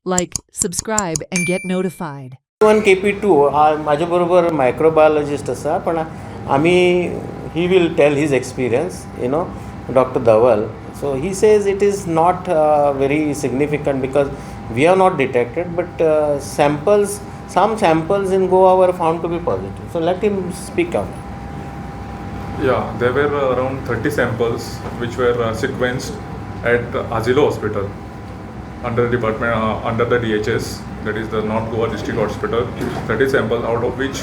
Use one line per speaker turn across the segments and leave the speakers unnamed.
Like, subscribe and get notified.
KP1 KP2 माझ्याबरोबर microbiologist असा पण आम्ही he will tell his experience Dr Dhaval. So he says it is not very significant because we have not detected, but some samples in Goa were found to be positive. So let him speak out.
Yeah, there were around 30 samples which were sequenced at Asilo Hospital under the department under the DHS, that is the North Goa District Hospital. 30 samples, out of which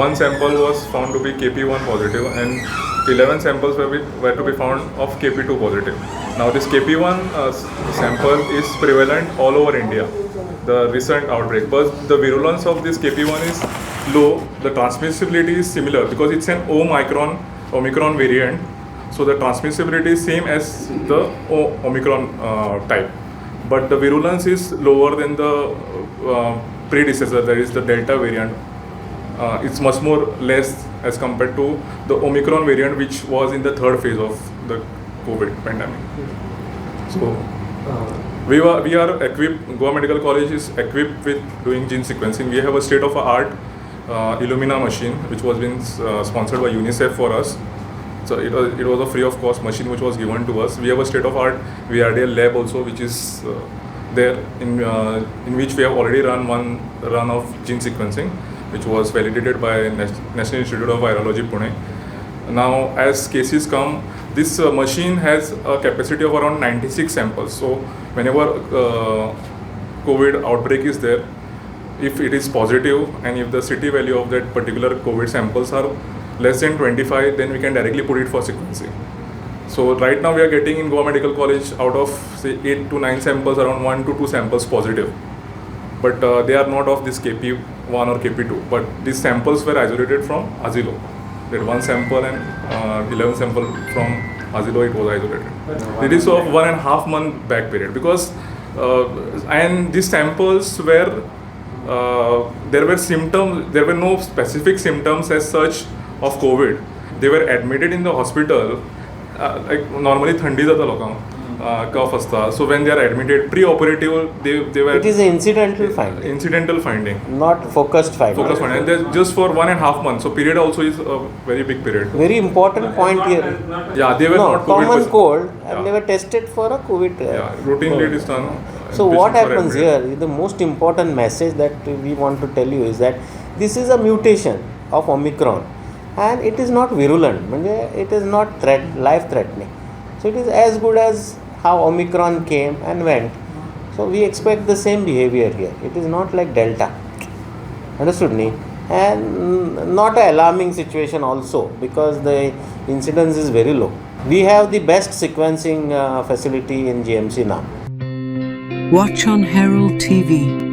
one sample was found to be KP1 positive and 11 samples were to be found of KP2 positive. Now this KP1 sample is prevalent all over India, the recent outbreak, but the virulence of this KP1 is low. The transmissibility is similar because it's an Omicron variant, so the transmissibility is same as the Omicron type, but the virulence is lower than the predecessor, that is the Delta variant. It's much more less as compared to the Omicron variant, which was in the third phase of the COVID pandemic. So we are equipped, Goa Medical College is equipped with doing gene sequencing. We have a state-of-the-art Illumina machine which was been sponsored by UNICEF for us. So it was a free of cost machine which was given to us. We have a state-of-art VRDL lab also, which is there in which we have already run one run of gene sequencing, which was validated by National Institute of Virology, Pune. Now, as cases come, this machine has a capacity of around 96 samples. So, whenever COVID outbreak is there, if it is positive and if the city value of that particular COVID samples are less than 25, then we can directly put it for sequencing. So, right now we are getting in Goa Medical College out of say 8 to 9 samples, around 1 to 2 samples positive. But they are not of this KP1 or KP2, but these samples were isolated from Asilo. That one sample and 11 sample from Asilo, it was isolated. It is of 1.5 month back period because and these samples were there were symptoms. There were no specific symptoms as such of COVID. They were admitted in the hospital. Like normally thandi jata lokank. Cough asta. So when they are admitted pre-operative, they were.
It is an incidental finding.
Incidental finding.
Not focused finding.
Focused finding. And they're just for 1.5 months. So period also is a very big period.
Very important point here.
Yeah, they were not
common
COVID
cold, and they were tested for a COVID.
Routinely it is done.
So what happens here? The most important message that we want to tell you is that this is a mutation of Omicron, and it is not virulent. It is not life-threatening. So it is as good as how Omicron came and went. So we expect the same behavior here. It is not like Delta. Understood me? And not an alarming situation also because the incidence is very low. We have the best sequencing facility in GMC now.
Watch on Herald TV.